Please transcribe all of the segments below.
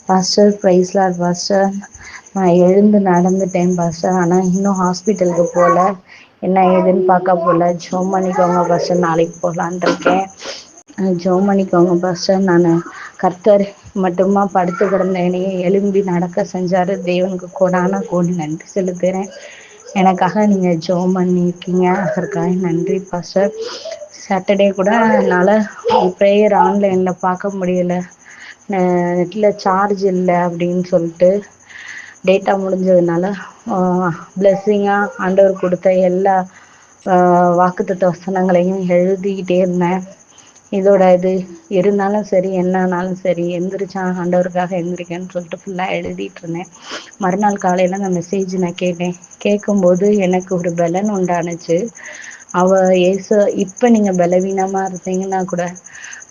Pastor price Lord pastor. நான் எழுந்து நடந்துட்டேன் pastor. ஆனால் இன்னும் ஹாஸ்பிட்டலுக்கு போகல. என்ன ஏதுன்னு பார்க்க போகல. ஜோம் பண்ணிக்கோங்க பாஸ்டர். நாளைக்கு போகலான் இருக்கேன். ஜோம் பண்ணிக்கோங்க பாஸ்டர். நான் கர்த்தர் மட்டுமா படுத்து கிடந்தேனே எழும்பி நடக்க செஞ்சார். தேவனுக்கு கோடான கோடி நன்றி செலுத்துகிறேன். எனக்காக நீங்கள் ஜோம் பண்ணியிருக்கீங்க, அதற்காக நன்றி பாஸ்டர். சாட்டர்டே கூட என்னால் ப்ரேயர் ஆன்லைனில் பார்க்க முடியலை. நெட்டில் சார்ஜ் இல்லை அப்படின்னு சொல்லிட்டு டேட்டா முடிஞ்சதுனால பிளெஸ்ஸிங்காக ஆண்டவர் கொடுத்த எல்லா வாக்குத்தத்த வசனங்களையும் எழுதிக்கிட்டே இருந்தேன். இதோட இது இருந்தாலும் சரி என்னன்னாலும் சரி எந்திரிச்சா ஆண்டவருக்காக எந்திரிக்கன்னு சொல்லிட்டு ஃபுல்லாக எழுதிட்டு இருந்தேன். மறுநாள் காலையில் அந்த மெசேஜ் நான் கேட்கும்போது எனக்கு ஒரு பலன் உண்டானுச்சு. ஏசு இப்போ நீங்கள் பலவீனமாக இருந்தீங்கன்னா கூட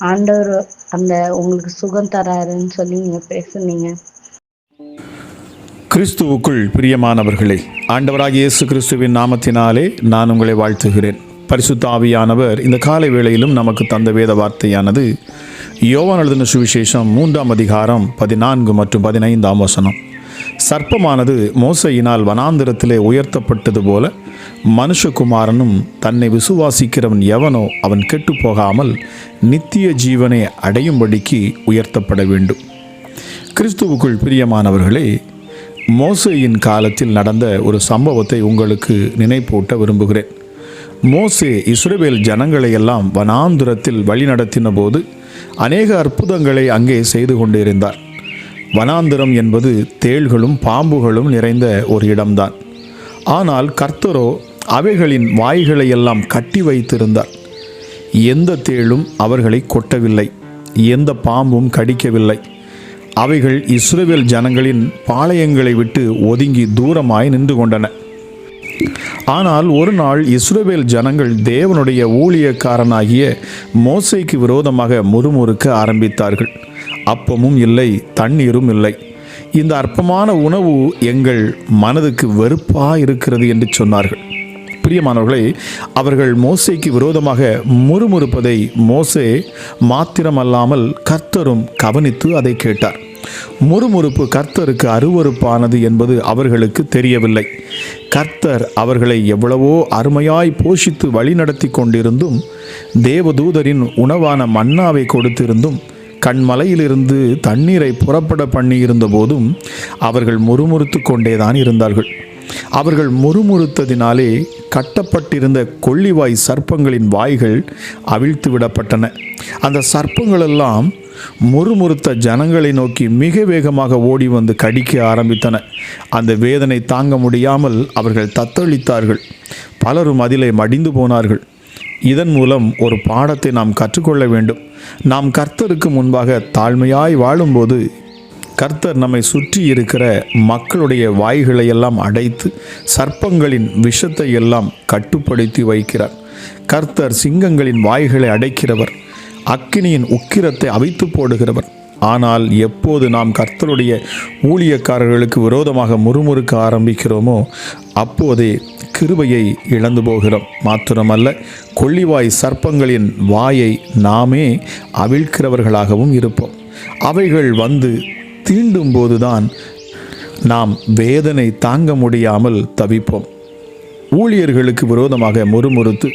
ஆண்டவர் அந்த உங்களுக்கு சுகம் தராருன்னு சொல்லி நீங்கள் பேசுனீங்க. கிறிஸ்துவுக்குள் பிரியமானவர்களே, ஆண்டவராகிய இயேசு கிறிஸ்துவின் நாமத்தினாலே நான் உங்களை வாழ்த்துகிறேன். பரிசுத்த ஆவியானவர் இந்த காலை வேளையிலும் நமக்கு தந்த வேத வார்த்தையானது யோவான் எழுதின சுவிசேஷம் 3ஆம் அதிகாரம் 14 மற்றும் 15ஆம் வசனம். சர்ப்பமானது மோசையினால் வனாந்திரத்திலே உயர்த்தப்பட்டது போல மனுஷகுமாரனும் தன்னை விசுவாசிக்கிறவன் எவனோ அவன் கெட்டு போகாமல் நித்திய ஜீவனை அடையும்படிக்கு உயர்த்தப்பட வேண்டும். கிறிஸ்துவுக்குள் பிரியமானவர்களே, மோசேயின் காலத்தில் நடந்த ஒரு சம்பவத்தை உங்களுக்கு நினைப்பூட்ட விரும்புகிறேன். மோசே இஸ்ரவேல் ஜனங்களை எல்லாம் வனாந்திரத்தில் வழிநடத்தின போது அநேக அற்புதங்களை அங்கே செய்து கொண்டிருந்தார். வனாந்திரம் என்பது தேள்களும் பாம்புகளும் நிறைந்த ஒரு இடம்தான். ஆனால் கர்த்தரோ அவைகளின் வாய்களை எல்லாம் கட்டி வைத்திருந்தார். எந்த தேளும் அவர்களை கொட்டவில்லை, எந்த பாம்பும் கடிக்கவில்லை. அவைகள் இஸ்ரவேல் ஜனங்களின் பாளையங்களை விட்டு ஒதுங்கி தூரமாய் நின்று கொண்டன. ஆனால் ஒரு நாள் இஸ்ரவேல் ஜனங்கள் தேவனுடைய ஊழியக்காரனாகிய மோசேக்கு விரோதமாக முறுமுறுக்க ஆரம்பித்தார்கள். அப்பமும் இல்லை, தண்ணீரும் இல்லை. இந்த அற்பமான உணவு எங்கள் மனதுக்கு வெறுப்பாக இருக்கிறது என்று சொன்னார்கள். பிரியமானவர்களே, அவர்கள் மோசேக்கு விரோதமாக முறுமுறுப்பதை மோசே மாத்திரமல்லாமல் கர்த்தரும் கவனித்து அதை கேட்டார். முறுமுறுப்பு கர்த்தருக்கு அருவருப்பானது என்பது அவர்களுக்கு தெரியவில்லை. கர்த்தர் அவர்களை எவ்வளவோ அருமையாய் போஷித்து வழிநடத்தி கொண்டிருந்தும், தேவதூதரின் உணவான மன்னாவை கொடுத்திருந்தும், கண்மலையிலிருந்து தண்ணீரை புறப்பட பண்ணியிருந்த போதும் அவர்கள் முறுமுறுத்து கொண்டேதான் இருந்தார்கள். அவர்கள் முறுமுறுத்ததினாலே கட்டப்பட்டிருந்த கொள்ளிவாய் சர்ப்பங்களின் வாய்கள் அவிழ்த்து விடப்பட்டன. அந்த சர்ப்பங்களெல்லாம் முறுமுறுத்த ஜனங்களை நோக்கி மிக வேகமாக ஓடி வந்து கடிக்க ஆரம்பித்தன. அந்த வேதனை தாங்க முடியாமல் அவர்கள் தத்தளித்தார்கள். பலரும் அதிலே மடிந்து போனார்கள். இதன் மூலம் ஒரு பாடத்தை நாம் கற்றுக்கொள்ள வேண்டும். நாம் கர்த்தருக்கு முன்பாக தாழ்மையாய் வாழும்போது கர்த்தர் நம்மை சுற்றி இருக்கிற மக்களுடைய வாய்களை எல்லாம் அடைத்து சர்ப்பங்களின் விஷத்தை எல்லாம் கட்டுப்படுத்தி வைக்கிறார். கர்த்தர் சிங்கங்களின் வாய்களை அடைக்கிறவர், அக்கினியின் உக்கிரத்தை அவித்து போடுகிறவர். ஆனால் எப்போது நாம் கர்த்தருடைய ஊழியக்காரர்களுக்கு விரோதமாக முறுமுறுக்க ஆரம்பிக்கிறோமோ அப்போதே கிருபையை இழந்து போகிறோம். மாத்திரமல்ல, கொள்ளிவாய் சர்ப்பங்களின் வாயை நாமே அவிழ்க்கிறவர்களாகவும் இருப்போம். அவைகள் வந்து தீண்டும் போதுதான் நாம் வேதனை தாங்க முடியாமல் தவிப்போம். ஊழியர்களுக்கு விரோதமாக முறுமுறுத்து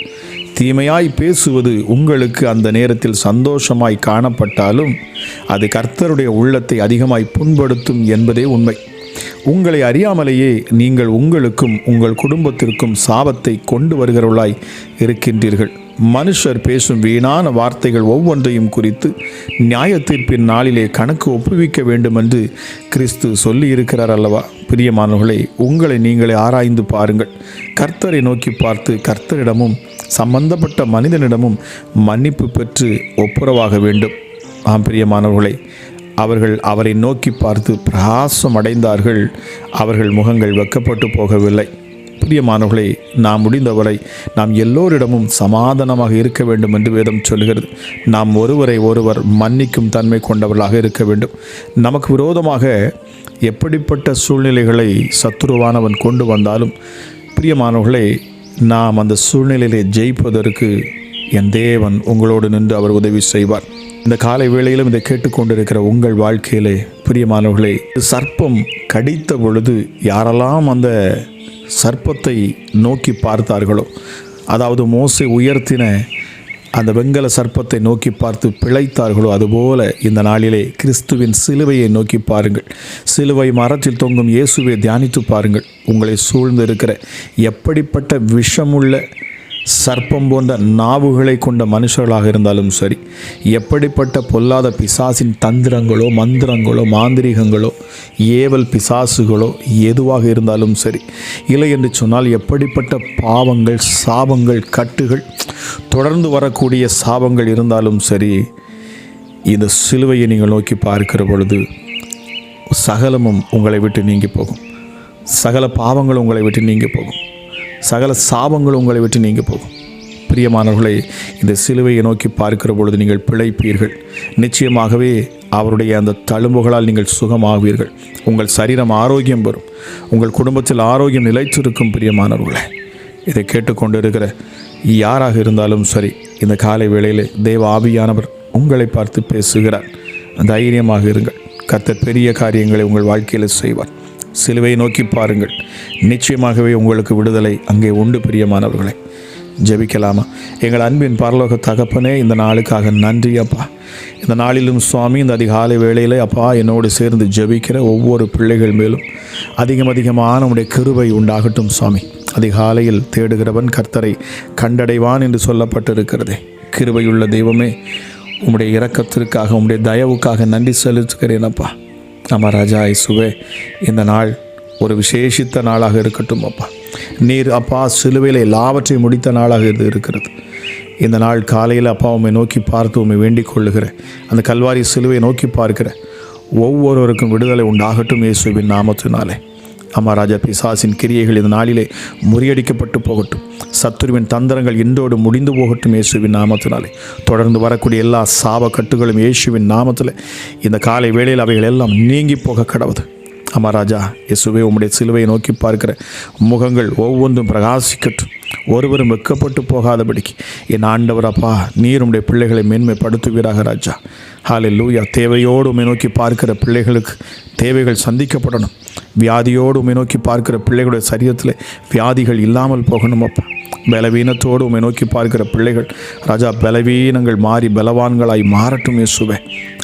தீமையாய் பேசுவது உங்களுக்கு அந்த நேரத்தில் சந்தோஷமாய் காணப்பட்டாலும் அது கர்த்தருடைய உள்ளத்தை அதிகமாய் புண்படுத்தும் என்பதே உண்மை. உங்களை அறியாமலேயே நீங்கள் உங்களுக்கும் உங்கள் குடும்பத்திற்கும் சாபத்தை கொண்டு வருகிறவர்களாய் இருக்கின்றீர்கள். மனுஷர் பேசும் வீணான வார்த்தைகள் ஒவ்வொன்றையும் குறித்து நியாயத்தீர்ப்பின் நாளிலே கணக்கு ஒப்புவிக்க வேண்டும் என்று கிறிஸ்து சொல்லி இருக்கிறார் அல்லவா? பிரியமானவர்களே, உங்களை நீங்களே ஆராய்ந்து பாருங்கள். கர்த்தரை நோக்கி பார்த்து கர்த்தரிடமும் சம்பந்தப்பட்ட மனிதனிடமும் மன்னிப்பு பெற்று ஒப்புரவாக வேண்டும். பிரியமானவர்களே, அவர்கள் அவரை நோக்கி பார்த்து பிரகாசம் அடைந்தார்கள். அவர்கள் முகங்கள் வெக்கப்பட்டு போகவில்லை. பிரியமானவர்களே, நாம் முடிந்தவரை நாம் எல்லோரிடமும் சமாதானமாக இருக்க வேண்டும் என்று வேதம் சொல்கிறது. நாம் ஒருவரை ஒருவர் மன்னிக்கும் தன்மை கொண்டவர்களாக இருக்க வேண்டும். நமக்கு விரோதமாக எப்படிப்பட்ட சூழ்நிலைகளை சத்துருவானவன் கொண்டு வந்தாலும் பிரியமானவர்களே, நாம் அந்த சூழ்நிலையிலே ஜெயிப்பதற்கு என் தேவன் உங்களோடு நின்று அவர் உதவி செய்வார். இந்த காலை வேளையிலும் இதை கேட்டுக்கொண்டிருக்கிற உங்கள் வாழ்க்கையிலே பிரியமானவர்களே, சர்ப்பம் கடித்த பொழுது யாரெல்லாம் அந்த சர்ப்பத்தை நோக்கி பார்த்தார்களோ, அதாவது மோசே உயர்த்தின அந்த வெங்கல சர்ப்பத்தை நோக்கி பார்த்து பிழைத்தார்களோ, அதுபோல இந்த நாளிலே கிறிஸ்துவின் சிலுவையை நோக்கி பாருங்கள். சிலுவை மரத்தில் தொங்கும் இயேசுவை தியானித்து பாருங்கள். உங்களை சூழ்ந்து இருக்கிற எப்படிப்பட்ட விஷமுள்ள சர்ப்பம் போன்ற நாவுகளை கொண்ட மனுஷர்களாக இருந்தாலும் சரி, எப்படிப்பட்ட பொல்லாத பிசாசின் தந்திரங்களோ மந்திரங்களோ மாந்திரிகங்களோ ஏவல் பிசாசுகளோ எதுவாக இருந்தாலும் சரி, இல்லை என்று சொன்னால் எப்படிப்பட்ட பாவங்கள் சாபங்கள் கட்டுகள் தொடர்ந்து வரக்கூடிய சாபங்கள் இருந்தாலும் சரி, இந்த சிலுவையை நீங்கள் நோக்கி பார்க்கிற பொழுது சகலமும் உங்களை விட்டு நீங்கி போகும். சகல பாவங்கள் உங்களை விட்டு நீங்கி போகும். சகல சாபங்கள் உங்களை விட்டு நீங்கி போகும். பிரியமானவர்களை, இந்த சிலுவையை நோக்கி பார்க்கிற பொழுது நீங்கள் பிழைப்பீர்கள். நிச்சயமாகவே அவருடைய அந்த தழும்புகளால் நீங்கள் சுகமாவீர்கள். உங்கள் சரீரம் ஆரோக்கியம் பெறும். உங்கள் குடும்பத்தில் ஆரோக்கியம் நிலைத்திருக்கும். பிரியமானவர்களே, இதை கேட்டுக்கொண்டு இருக்கிற யாராக இருந்தாலும் சரி, இந்த காலை வேளையிலே தேவ ஆவியானவர் உங்களை பார்த்து பேசுகிறார். தைரியமாக இருங்கள். கர்த்தர் பெரிய காரியங்களை உங்கள் வாழ்க்கையில் செய்வார். சிலுவையை நோக்கி பாருங்கள். நிச்சயமாகவே உங்களுக்கு விடுதலை அங்கே உண்டு. பிரியமானவர்களே, ஜெபிக்கலாமா? எங்கள் அன்பின் பரலோக தகப்பனே, இந்த நாளுக்காக நன்றி அப்பா. இந்த நாளிலும் சுவாமி, இந்த அதிகாலை வேளையில் அப்பா என்னோடு சேர்ந்து ஜெபிக்கிற ஒவ்வொரு பிள்ளைகள் மேலும் அதிகமான உடைய கிருபை உண்டாகட்டும் சுவாமி. அதிகாலையில் தேடுகிறவன் கர்த்தரை கண்டடைவான் என்று சொல்லப்பட்டிருக்கிறதே. கிருபையுள்ள தெய்வமே, உம்முடைய இரக்கத்திற்காக உம்முடைய தயவுக்காக நன்றி செலுத்துகிறேன் அப்பா. நம்ம ராஜா இயேசுவே, இந்த நாள் ஒரு விசேஷித்த நாளாக இருக்கட்டும் அப்பா. நீர் அப்பா சிலுவையில் எல்லாவற்றையும் முடித்த நாளாக இது இருக்கிறது. இந்த நாள் காலையில் அப்பா உம்மை நோக்கி பார்த்து உம்மை வேண்டிக் கொள்ளுகிறேன். அந்த கல்வாரி சிலுவையை நோக்கி பார்க்கிற ஒவ்வொருவருக்கும் விடுதலை உண்டாகட்டும் இயேசுவின் நாமத்தினாலே. அம்மா ராஜா, பிசாசின் கிரியைகள் இந்த நாளிலே முறியடிக்கப்பட்டு போகட்டும். சத்துருவின் தந்திரங்கள் இன்றோடு முடிந்து போகட்டும் இயேசுவின் நாமத்தினாலே. தொடர்ந்து வரக்கூடிய எல்லா சாப கட்டுகளும் இயேசுவின் நாமத்தில் இந்த காலை வேளையில் அவைகள் எல்லாம் நீங்கி போக கடவுது. அம்மா ராஜா இயேசுவே, உம்முடைய சிலுவையை நோக்கி பார்க்கிற முகங்கள் ஒவ்வொன்றும் பிரகாசிக்கட்டும். ஒருவரும் வெட்கப்பட்டு போகாதபடிக்கு என் ஆண்டவர் அப்பா, நீர் உம்முடைய பிள்ளைகளை மேன்மைப்படுத்துவீராக ராஜா. ஹல்லேலூயா. தேவையோடு உம்மை நோக்கி பார்க்கிற பிள்ளைகளுக்கு தேவைகள் சந்திக்கப்படணும். வியாதியோடு உம்மை நோக்கி பார்க்கிற பிள்ளைகளுடைய சரீரத்தில் வியாதிகள் இல்லாமல் போகணும் அப்பா. பலவீனத்தோடு உம்மை நோக்கி பார்க்கிற பிள்ளைகள் ராஜா, பலவீனங்கள் மாறி பலவான்களாய் மாறட்டும் இயேசுவே.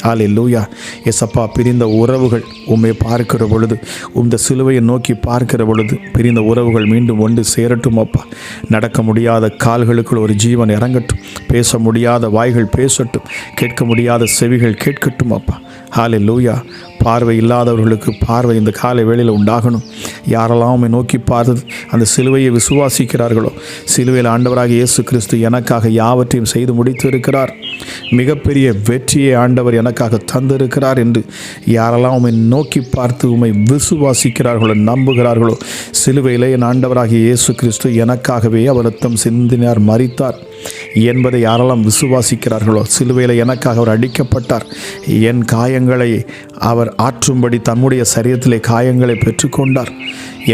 ஹல்லேலூயா. ஏசப்பா, பிரிந்த உறவுகள் உம்மை பார்க்கிற பொழுது, இந்த சிலுவையை நோக்கி பார்க்கிற பொழுது பிரிந்த உறவுகள் மீண்டும் ஒன்று சேரட்டும் அப்பா. நடக்க முடியாத கால்களுக்குள் ஒரு ஜீவன் இறங்கட்டும். பேச முடியாத வாய்கள் பேசட்டும். கேட்க முடியாத செவிகள் கேட்கட்டும் அப்பா. ஹல்லேலூயா. பார்வை இல்லாதவர்களுக்கு பார்வை இந்த காலை வேளையில் உண்டாகணும். யாரெல்லாம் உம்மை நோக்கி பார்த்து அந்த சிலுவையை விசுவாசிக்கிறார்களோ, சிலுவையில் ஆண்டவராக இயேசு கிறிஸ்து எனக்காக யாவற்றையும் செய்து முடித்து இருக்கிறார், மிகப்பெரிய வெற்றியை ஆண்டவர் எனக்காக தந்திருக்கிறார் என்று யாரெல்லாம் உம்மை நோக்கி பார்த்து உம்மை விசுவாசிக்கிறார்களோ, நம்புகிறார்களோ, சிலுவையிலே என் ஆண்டவராகிய இயேசு கிறிஸ்து எனக்காகவே அவர் ரத்தம் சிந்தினார், மரித்தார் என்பதை யாரெல்லாம் விசுவாசிக்கிறார்களோ, சிலுவையில் எனக்காக அவர் அடிக்கப்பட்டார், என் காயங்களை அவர் ஆற்றும்படி தம்முடைய சரீரத்திலே காயங்களை பெற்றுக்கொண்டார்,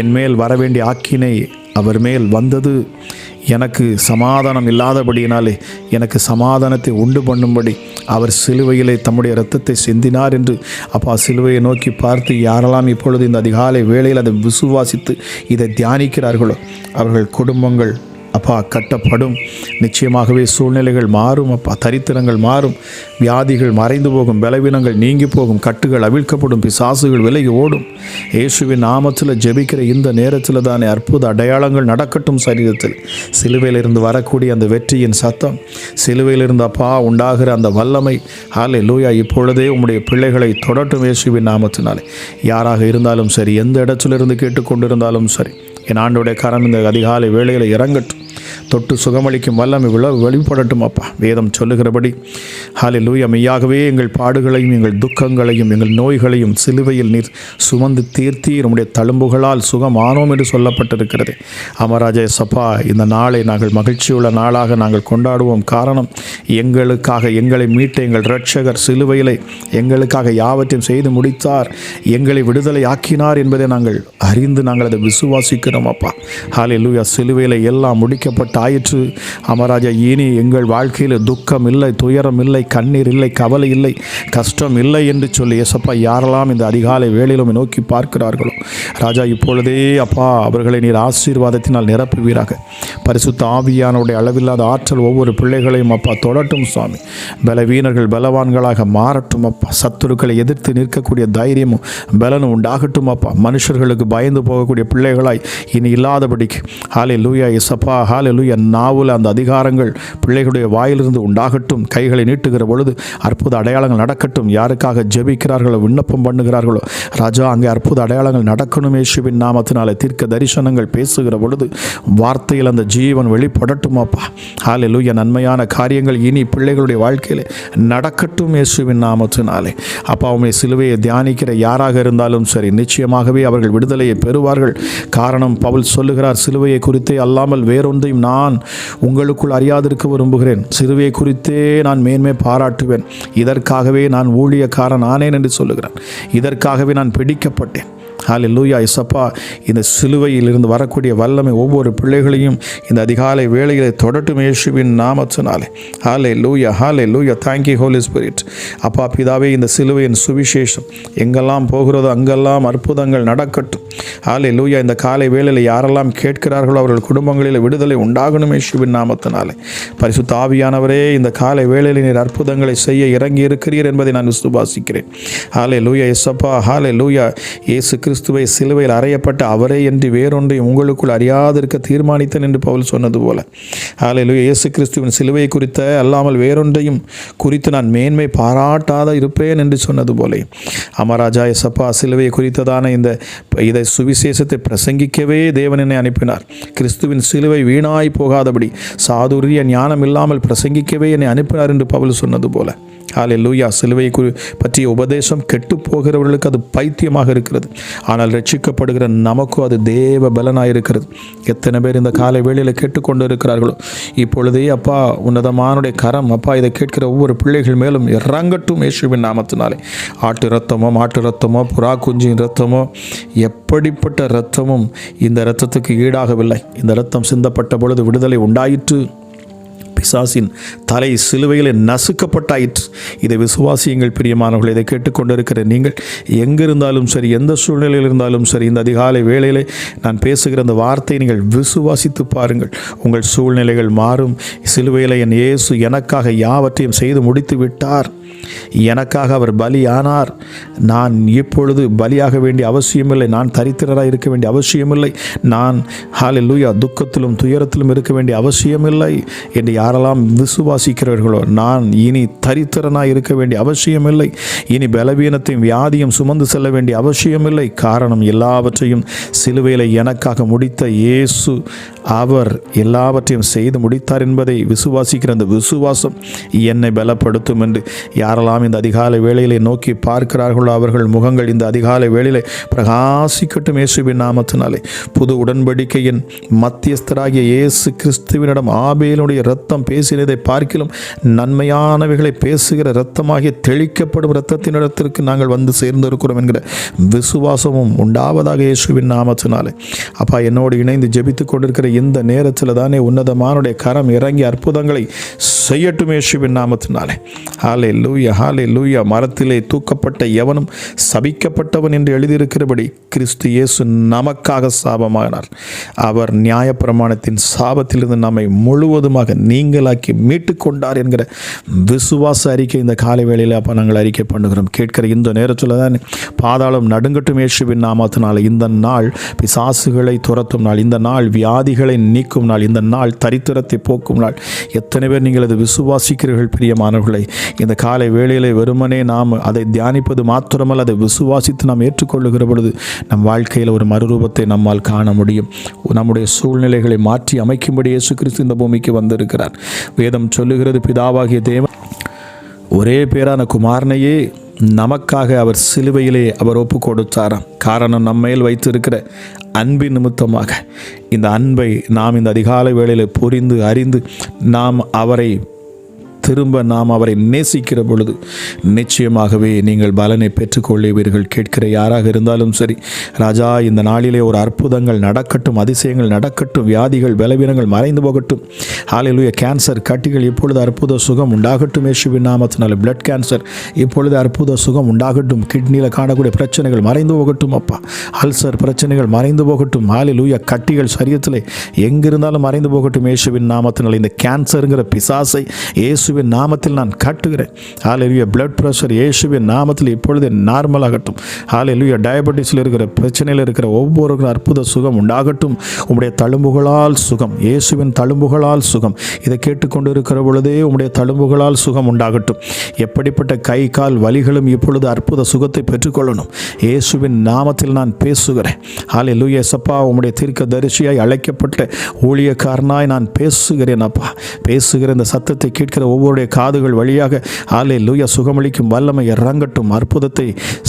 என் மேல் வரவேண்டிய ஆக்கினை அவர் மேல் வந்தது, எனக்கு சமாதானம் இல்லாதபடியினாலே எனக்கு சமாதானத்தை உண்டு பண்ணும்படி அவர் சிலுவையிலே தம்முடைய இரத்தத்தை சிந்தினார் என்று அப்பா சிலுவையை நோக்கி பார்த்து யாரெல்லாம் இப்பொழுது இந்த அதிகாலை வேளையில் அதை விசுவாசித்து இதை தியானிக்கிறார்களோ, அவர்கள் குடும்பங்கள் அப்பா கட்டப்படும். நிச்சயமாகவே சூழ்நிலைகள் மாறும் அப்பா. தரித்திரங்கள் மாறும். வியாதிகள் மறைந்து போகும். பலவீனங்கள் நீங்கி போகும். கட்டுகள் அவிழ்க்கப்படும். பிசாசுகள் விலகி ஓடும். இயேசுவின் நாமத்தில் ஜெபிக்கிற இந்த நேரத்தில் தானே அற்புத அடையாளங்கள் நடக்கட்டும். சரீரத்தில் சிலுவையிலிருந்து வரக்கூடிய அந்த வெற்றியின் சத்தம், சிலுவையிலிருந்து அப்பா உண்டாகிற அந்த வல்லமை, ஹல்லேலூயா, இப்பொழுதே உம்முடைய பிள்ளைகளை தொடட்டும் இயேசுவின் நாமத்தினாலே. யாராக இருந்தாலும் சரி, எந்த இடத்திலிருந்து கேட்டுக்கொண்டிருந்தாலும் சரி, என் ஆண்டோடைய கரம் இந்த அதிகாலை வேளையில் இறங்கட்டும். தொட்டு சுகமளிக்கும் வல்லமை வெளிப்படட்டும் அப்பா. வேதம் சொல்லுகிறபடி ஹல்லேலூயா, மெய்யாகவே எங்கள் பாடுகளையும் எங்கள் துக்கங்களையும் எங்கள் நோய்களையும் சிலுவையில் நீர் சுமந்து தீர்த்தீர், நம்முடைய தழும்புகளால் சுகமானோம் என்று சொல்லப்பட்டிருக்கிறது. அமராஜா சப்பா, இந்த நாளை நாங்கள் மகிழ்ச்சியுள்ள நாளாக நாங்கள் கொண்டாடுவோம். காரணம், எங்களுக்காக எங்களை மீட்ட எங்கள் இரட்சகர் சிலுவையிலே எங்களுக்காக யாவற்றையும் செய்து முடித்தார், எங்களை விடுதலை ஆக்கினார் என்பதை நாங்கள் அறிந்து நாங்கள் அதை விசுவாசிக்கிறோம் அப்பா. ஹல்லேலூயா. சிலுவையில் எல்லாம் முடிக்கப்பட்ட அறையப்பட்டாயிற்று. அமராஜா, இனி எங்கள் வாழ்க்கையில் துக்கம் இல்லை, துயரம் இல்லை, கண்ணீர் இல்லை, கவலை இல்லை, கஷ்டம் இல்லை என்று சொல்லி ஏசப்பா யாரெல்லாம் இந்த அதிகாலை வேளையிலும் நோக்கி பார்க்கிறார்களோ ராஜா, இப்பொழுதே அப்பா அவர்களை நீர் ஆசீர்வாதத்தினால் நிரப்புவீராக. பரிசுத்த ஆவியானுடைய அளவில்லாத ஆற்றல் ஒவ்வொரு பிள்ளைகளையும் அப்பா தொடட்டும் சுவாமி. பலவீனர்கள் பலவான்களாக மாறட்டும் அப்பா. சத்துருக்களை எதிர்த்து நிற்கக்கூடிய தைரியமும் பலனும் உண்டாகட்டும் அப்பா. மனுஷர்களுக்கு பயந்து போகக்கூடிய பிள்ளைகளாய் இனி இல்லாதபடிக்கு ஹல்லேலூயா இயேசப்பா, ஹல்லேலூயா. நாவுல அந்த அதிகாரங்கள் பிள்ளைகளுடைய வாயிலிருந்து உண்டாகட்டும். கைகளை நீட்டுகிற பொழுது அற்புத அடையாளங்கள் நடக்கட்டும். யாருக்காக ஜெபிக்கிறார்களோ, விண்ணப்பம் பண்ணுகிறார்களோ ராஜா, அங்கே அற்புத அடையாளங்கள் நடக்கணும் இயேசுவின் நாமத்தினாலே. தீர்க்க தரிசனங்கள் பேசுகிற பொழுது வார்த்தையில் அந்த ஜீவன் வெளிப்படட்டும் அப்பா. ஹல்லேலூயா. நன்மையான காரியங்கள் இனி பிள்ளைகளுடைய வாழ்க்கையில் நடக்கட்டும் இயேசுவின் நாமத்தினாலே. அப்பா, உம்முடைய சிலுவையை தியானிக்கிற யாராக இருந்தாலும் சரி, நிச்சயமாகவே அவர்கள் விடுதலையை பெறுவார்கள். காரணம், பவுல் சொல்லுகிறார், சிலுவையை குறித்தே அல்லாமல் வேறொன்றையும் நான் உங்களுக்குள் அறியாதிருக்க விரும்புகிறேன். சிலுவையை குறித்தே நான் மேன்மை பாராட்டுவேன். இதற்காகவே நான் ஊழியக்காரன் ஆனேன் என்று சொல்லுகிறான். இதற்காகவே நான் பிடிக்கப்பட்டேன். ஹல்லேலூயா இயேசப்பா. இந்த சிலுவையிலிருந்து வரக்கூடிய வல்லமை ஒவ்வொரு பிள்ளைகளையும் இந்த அதிகாலை வேளையிலே தொடட்டும் இயேசுவின் நாமத்தினாலே. Hallelujah, hallelujah. Thank you holy spirit. அப்பா பிதாவே, இந்த சிலுவையின் சுவிசேஷம் எங்கெல்லாம் போகிறதோ அங்கெல்லாம் அற்புதங்கள் நடக்கட்டும். ஹல்லேலூயா. இந்த காலை வேளையில் யாரெல்லாம் கேட்கிறார்களோ அவர்கள் குடும்பங்களில் விடுதலை உண்டாகணும் இயேசுவின் நாமத்தினாலே. பரிசுத்த ஆவியானவரே, இந்த காலை வேளையில் நீர் அற்புதங்களை செய்ய இறங்கி இருக்கிறீர் என்பதை நான் விசுவாசிக்கிறேன். ஹல்லேலூயா இயேசப்பா, ஹல்லேலூயா. இயேசு கிறிஸ்துவை சிலுவையில் அறையப்பட்ட அவரே என்று வேறொன்றையும் உங்களுக்குள் அறியாதிருக்க தீர்மானித்தேன் என்று பவுல் சொன்னது போல, ஹல்லேலூயா, இயேசு கிறிஸ்துவின் சிலுவை குறித்த அல்லாமல் வேறொன்றையும் குறித்து நான் மேன்மை பாராட்டாத இருப்பேன் என்று சொன்னது போல, அமராஜா இயேசப்பா, சிலுவையை குறித்ததான இதை சுவிசேஷத்தை பிரசங்கிக்கவே தேவன் என்னை அனுப்பினார். கிறிஸ்துவின் சிலுவை வீணாய் போகாதபடி சாதுரிய ஞானம் இல்லாமல் பிரசங்கிக்கவே என்னை அனுப்பினார் என்று பவுல் சொன்னது போல, ஹல்லேலூயா. சிலுவை பற்றிய உபதேசம் கெட்டு போகிறவர்களுக்கு அது பைத்தியமாக இருக்கிறது. ஆனால் ரட்சிக்கப்படுகிற நமக்கும் அது தேவ பலனாக இருக்கிறது. எத்தனை பேர் இந்த காலை வேளையில் கேட்டுக்கொண்டு இருக்கிறார்களோ இப்பொழுதே அப்பா உன்னதமானுடைய கரம் அப்பா இதை கேட்கிற ஒவ்வொரு பிள்ளைகள் மேலும் இறங்கட்டும் இயேசுவின் நாமத்தினாலே. ஆட்டு இரத்தமோ, மாட்டு இரத்தமோ, புறா குஞ்சின் இரத்தமோ, எப்படிப்பட்ட இரத்தமும் இந்த இரத்தத்துக்கு ஈடாகவில்லை. இந்த இரத்தம் சிந்தப்பட்ட பொழுது விடுதலை உண்டாயிற்று. பிசாசின் தலை சிலுவையில் நசுக்கப்பட்டாயிற்று. இதை விசுவாசியுங்கள் பிரியமானவர்கள். இதை கேட்டுக்கொண்டிருக்கிற நீங்கள் எங்கிருந்தாலும் சரி, எந்த சூழ்நிலையில் இருந்தாலும் சரி, இந்த அதிகாலை வேளையிலே நான் பேசுகிற அந்த வார்த்தையை நீங்கள் விசுவாசித்து பாருங்கள். உங்கள் சூழ்நிலைகள் மாறும். சிலுவையில் என் இயேசு எனக்காக யாவற்றையும் செய்து முடித்து விட்டார். எனக்காக அவர் பலியானார். நான் இப்பொழுது பலியாக வேண்டிய அவசியமில்லை. நான் தரித்திரராக இருக்க வேண்டிய அவசியமில்லை. நான் ஹல்லேலூயா துக்கத்திலும் துயரத்திலும் இருக்க வேண்டிய அவசியமில்லை என்று யாரெல்லாம் விசுவாசிக்கிறவர்களோ, நான் இனி தரித்திரனாக இருக்க வேண்டிய அவசியமில்லை. இனி பலவீனத்தையும் வியாதியும் சுமந்து செல்ல வேண்டிய அவசியமில்லை. காரணம், எல்லாவற்றையும் சிலுவையில் எனக்காக முடித்த இயேசு அவர் எல்லாவற்றையும் செய்து முடித்தார் என்பதை விசுவாசிக்கிற அந்த விசுவாசம் என்னை பலப்படுத்தும் என்று யாரெல்லாம் இந்த அதிகாலை வேளையிலே நோக்கி பார்க்கிறார்களோ அவர்கள் முகங்கள் இந்த அதிகாலை வேளையிலே பிரகாசிக்கட்டும் இயேசுவின் நாமத்தினாலே. புது உடன்படிக்கையின் மத்தியஸ்தராகிய இயேசு கிறிஸ்துவினிடம் ஆபேலுடைய இரத்தம் பேசினதை பார்க்கிலும் நன்மையானவைகளை பேசுகிற இரத்தமாகிய தெளிக்கப்படும் இரத்தத்தினிடத்திற்கு நாங்கள் வந்து சேர்ந்திருக்கிறோம் என்கிற விசுவாசமும் உண்டாவதாக இயேசுவின் நாமத்தினாலே. அப்பா, என்னோடு இணைந்து ஜெபித்து கொண்டிருக்கிற இந்த நேரத்தில் தானே உன்னதமானுடைய கரம் இறங்கி அற்புதங்களை செய்யட்டும் இயேசுவின் நாமத்தினாலே. ஹல்லேலூயா, ஹல்லேலூயா. மரத்திலே தூக்கப்பட்ட எவனும் சபிக்கப்பட்டவன் என்று எழுதியிருக்கிறபடி கிறிஸ்து இயேசு நமக்காக சாபமானார். அவர் நியாயப்பிரமாணத்தின் சாபத்திலிருந்து நம்மை முழுவதுமாக நீங்களாக்கி மீட்டு கொண்டார் என்கிற விசுவாச அறிக்கை இந்த காலை வேளையில் அப்போ நாங்கள் அறிக்கை பண்ணுகிறோம். கேட்கிற இந்த நேரத்தில் தான் பாதாளம் நடுங்கட்டும் இயேசுவின் நாமத்தினாலே. இந்த நாள் பிசாசுகளை துரத்தும் நாள், இந்த நாள் வியாதிகளை நீக்கும் நாள், இந்த நாள் தரித்திரத்தை போக்கும் நாள். எத்தனை பேர் நீங்கள் அதை விசுவாசிக்கிறீர்கள் பிரியமானவர்களை? இந்த காலை வேளையிலே வெறுமனே நாம் அதை தியானிப்பது மாத்திரமல்ல, அதை விசுவாசித்து நாம் ஏற்றுக்கொள்ளுகிற பொழுது நம் வாழ்க்கையில் ஒரு மறுரூபத்தை நம்மால் காண முடியும். நம்முடைய சூழ்நிலைகளை மாற்றி அமைக்கும்படி இயேசு கிறிஸ்து இந்த பூமிக்கு வந்திருக்கிறார். வேதம் சொல்லுகிறது, பிதாவாகிய தேவன் ஒரே பேரான குமாரனையே நமக்காக அவர் சிலுவையிலே அவர் ஒப்பு கொடுத்தாராம். காரணம், நம்மையில் வைத்திருக்கிற அன்பின் நிமித்தமாக. இந்த அன்பை நாம் இந்த அதிகாலை வேளையில் புரிந்து அறிந்து நாம் அவரை திரும்ப நாம் அவரை நேசிக்கிற பொழுது நிச்சயமாகவே நீங்கள் பலனை பெற்றுக்கொள்ளுவீர்கள். கேட்கிற யாராக இருந்தாலும் சரி, ராஜா இந்த நாளிலே ஒரு அற்புதங்கள் நடக்கட்டும், அதிசயங்கள் நடக்கட்டும், வியாதிகள் பலவீனங்கள் மறைந்து போகட்டும். ஹல்லேலூயா. கேன்சர் கட்டிகள் இப்பொழுது அற்புத சுகம் உண்டாகட்டும் இயேசுவின் நாமத்தினாலே. பிளட் கேன்சர் இப்பொழுது அற்புத சுகம் உண்டாகட்டும். கிட்னியில் காணக்கூடிய பிரச்சனைகள் மறைந்து போகட்டும் அப்பா. அல்சர் பிரச்சனைகள் மறைந்து போகட்டும். ஹல்லேலூயா. கட்டிகள் சரீரத்தில் எங்கிருந்தாலும் மறைந்து போகட்டும் இயேசுவின் நாமத்தினாலே. இந்த கேன்சருங்கிற பிசாசை இயேசுவின் நாமத்தில் நான் கட்டுகிறேன். ஹல்லேலூயா. பிளட் பிரஷர் இயேசுவின் நாமத்தில் இப்பொழுது நார்மலாகட்டும். ஹல்லேலூயா. டயபெட்டிஸில் இருக்கிற பிரச்சனையில் இருக்கிற ஒவ்வொருவருக்கும் அற்புத சுகம் உண்டாகட்டும். உம்முடைய தழும்புகளால் சுகம், இயேசுவின் தழும்புகளால் சுகம். இதை கேட்டுக்கொண்டு இருக்கிற பொழுதே உம்முடைய தழும்புகளால் சுகம் உண்டாகட்டும். எப்படிப்பட்ட கை கால் வலிகளும் இப்பொழுது அற்புத சுகத்தை பெற்றுக்கொள்ளணும். இயேசுவின் நாமத்தில் நான் பேசுகிறேன். ஹல்லேலூயா. சப்பா, உம்முடைய தீர்க்கதரிசியாய் அழைக்கப்பட்ட ஊழியக்காரனாய் நான் பேசுகிறேன் அப்பா. பேசுகிற இந்த சத்தத்தை கேட்கிற ஒவ்வொருடைய காதுகள் வழியாக ஹல்லேலூயா சுகமளிக்கும் வல்லமை இறங்கட்டும். அற்புதத்தை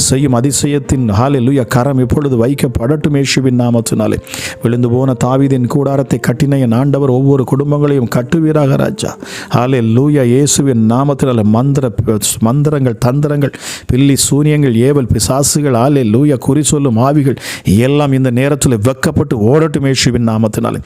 செய்யும் அதிசயத்தின் ஹல்லேலூயா கரம் இப்பொழுது வைக்கப்படட்டும் இயேசுவின் நாமத்தினாலே. விழுந்து போன தாவீதின் கூடாரத்தை கட்டின என் ஆண்டவர் ஒவ்வொரு குடும்பங்களையும் கட்டுவீராக ராஜா. ஹல்லேலூயா. இயேசுவின் நாமத்தினாலே மந்திரங்கள், தந்திரங்கள், பில்லி சூனியங்கள், ஏவல் பிசாசுகள், ஹல்லேலூயா குறி சொல்லும் ஆவிகள் எல்லாம் இந்த நேரத்தில் வெக்கப்பட்டு ஓடட்டும் இயேசுவின் நாமத்தினாலே.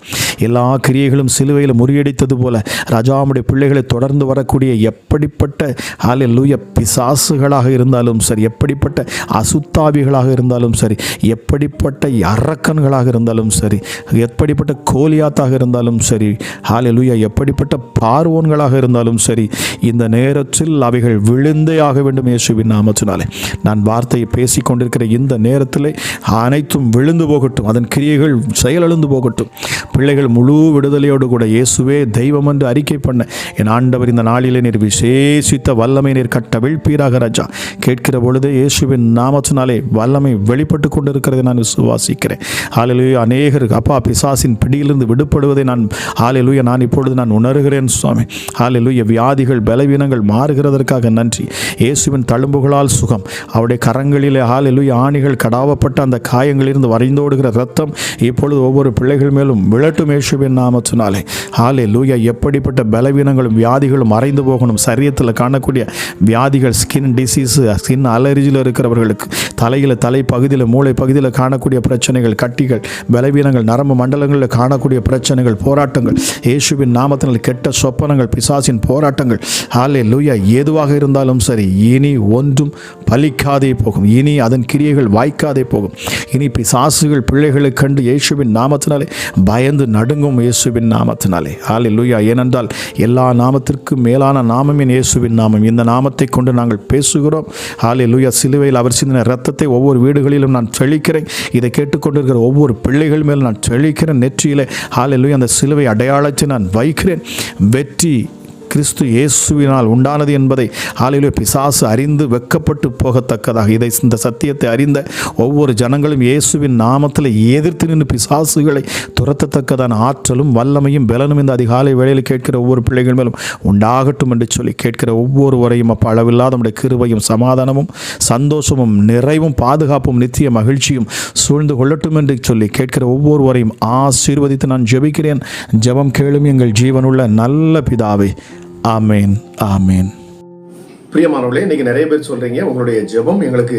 எல்லா கிரியைகளும் சிலுவையில் முறியடித்தது போல ராஜாவுடைய பிள்ளைகளை தொடர்ந்து வரக்கூடிய எப்படிப்பட்ட ஹல்லேலூயா பிசாசுகளாக இருந்தாலும் சரி, எப்படிப்பட்ட அசுத்தாவிகளாக இருந்தாலும் சரி, எப்படிப்பட்ட அரக்கன்களாக இருந்தாலும் சரி, எப்படிப்பட்ட கோலியாத்தாக இருந்தாலும் சரி, ஹல்லேலூயா எப்படிப்பட்ட பார்வோன்களாக இருந்தாலும் சரி, இந்த நேரத்தில் அவைகள் விழுந்தே ஆக வேண்டும் இயேசுவின் நாமத்தினாலே. நான் வார்த்தையை பேசிக் கொண்டிருக்கிற இந்த நேரத்தில் அனைத்தும் விழுந்து போகட்டும். அதன் கிரியைகள் செயலிழந்து போகட்டும். பிள்ளைகள் முழு விடுதலையோடு கூட இயேசுவே தெய்வம் என்று அறிக்கை பண்ண என் ஆண்டவர் இந்த நாளிலே நீர் விசேஷித்த வல்லமை நீர் கட்டவிழ்ப்பீராக ராஜா. கேட்கிற பொழுது இயேசுவின் நாமத்தினாலே வல்லமை வெளிப்பட்டு கொண்டிருக்கிறதை நான் விசுவாசிக்கிறேன். ஹல்லேலூயா. அநேகர் அப்பா பிசாசின் பிடியிலிருந்து விடுபடுவதை ஹல்லேலூயா நான் இப்பொழுது நான் உணர்கிறேன் சுவாமி. ஹல்லேலூயா. வியாதிகள் பலவீனங்கள் மாறுகிறதற்காக நன்றி. இயேசுவின் தழும்புகளால் சுகம். அவருடைய கரங்களிலே ஹல்லேலூயா ஆணிகள் கடாவப்பட்ட அந்த காயங்களிலிருந்து வரைந்தோடுகிற ரத்தம் இப்பொழுது ஒவ்வொரு பிள்ளைகள் மேலும் விழட்டும் இயேசுவின் நாமத்தினாலே. ஹல்லேலூயா. எப்படிப்பட்ட பலவீனங்களும் வியாதிகளும் மறைந்து போகணும். சரீரத்தில் காணக்கூடிய வியாதிகள், ஸ்கின் டிசீஸ், ஸ்கின் அலர்ஜியில் இருக்கிறவர்களுக்கு, தலை பகுதியில், மூளை பகுதியில் காணக்கூடிய பிரச்சனைகள், கட்டிகள், பலவீனங்கள், நரம்பு மண்டலங்களில் காணக்கூடிய பிரச்சனைகள், போராட்டங்கள், இயேசுவின் நாமத்தினால் கெட்ட சொப்பனங்கள், பிசாசின் போராட்டங்கள், ஹல்லேலூயா எதுவாக இருந்தாலும் சரி, இனி ஒன்றும் பலிக்காதே போகும். இனி அதன் கிரியைகள் வாய்க்காதே போகும். இனி பிசாசுகள் பிள்ளைகளை கண்டு இயேசுவின் நாமத்தினாலே பயந்து நடுங்கும் இயேசுவின் நாமத்தினாலே. ஹல்லேலூயா. ஏனென்றால் எல்லா நாமத்திற்கும் மேலான நாமமே இயேசுவின் நாமம். இந்த நாமத்தை கொண்டு நாங்கள் பேசுகிறோம். ஹல்லேலூயா. சிலுவையில் அவர் சிந்தின இரத்தத்தை ஒவ்வொரு வீடுகளிலும் நான் தெளிக்கிறேன். இதை கேட்டுக்கொண்டிருக்கிற ஒவ்வொரு பிள்ளைகள் மேலும் நான் தெளிக்கிறேன். நெற்றியிலே ஹல்லேலூயா அந்த சிலுவை அடையாளத்தை நான் வைக்கிறேன். வெற்றி கிறிஸ்து இயேசுவினால் உண்டானது என்பதை ஹல்லேலூயா பிசாசு அறிந்து வெக்கப்பட்டு போகத்தக்கதாக இந்த சத்தியத்தை அறிந்த ஒவ்வொரு ஜனங்களும் இயேசுவின் நாமத்தில் எதிர்த்து நின்று பிசாசுகளை துரத்தத்தக்கதான ஆற்றலும் வல்லமையும் பலனும் இந்த அதிகாலை வேளையில் கேட்கிற ஒவ்வொரு பிள்ளைகள் மேலும் உண்டாகட்டும் என்று சொல்லி கேட்கிற ஒவ்வொருவரையும் அப்போ அளவில்லாத நம்முடைய கிருபையும் சமாதானமும் சந்தோஷமும் நிறைவும் பாதுகாப்பும் நித்திய மகிழ்ச்சியும் சூழ்ந்து கொள்ளட்டும் என்று சொல்லி கேட்கிற ஒவ்வொருவரையும் ஆசீர்வதித்து நான் ஜெபிக்கிறேன். ஜெபம் கேளும் எங்கள் ஜீவனுள்ள நல்ல பிதாவே. ஆமேன், ஆமேன். பிரியமானவர்களே, இன்னைக்கு நிறைய பேர் சொல்றீங்க உங்களுடைய ஜெபம் எங்களுக்கு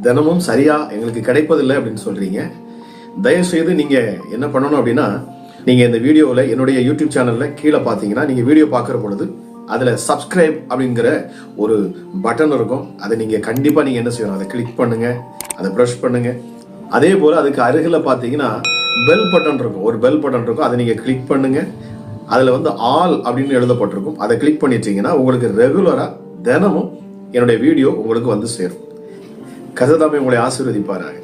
தினமும் சரியா எங்களுக்கு கிடைப்பதில்லை அப்படின்னு சொல்றீங்க. தயவு செய்து நீங்க என்ன பண்ணணும் அப்படின்னா, நீங்க இந்த வீடியோவில் என்னுடைய யூடியூப் சேனல்ல கீழே பார்த்தீங்கன்னா நீங்க வீடியோ பார்க்குற பொழுது அதில் சப்ஸ்கிரைப் அப்படிங்கிற ஒரு பட்டன் இருக்கும். அதை நீங்க கண்டிப்பா நீங்க என்ன செய்யணும், அதை கிளிக் பண்ணுங்க, அதை ப்ரெஷ் பண்ணுங்க. அதே போல அதுக்கு அருகில் பார்த்தீங்கன்னா பெல் பட்டன் இருக்கும், ஒரு பெல் பட்டன் இருக்கும், அதை நீங்க கிளிக் பண்ணுங்க. அதில் ஆல் அப்படின்னு எழுதப்பட்டிருக்கும். அதை கிளிக் பண்ணிட்டீங்கன்னா உங்களுக்கு ரெகுலராக தினமும் என்னுடைய வீடியோ உங்களுக்கு சேரும். கர்த்தர் தாமே உங்களை ஆசீர்வதிப்பாராக.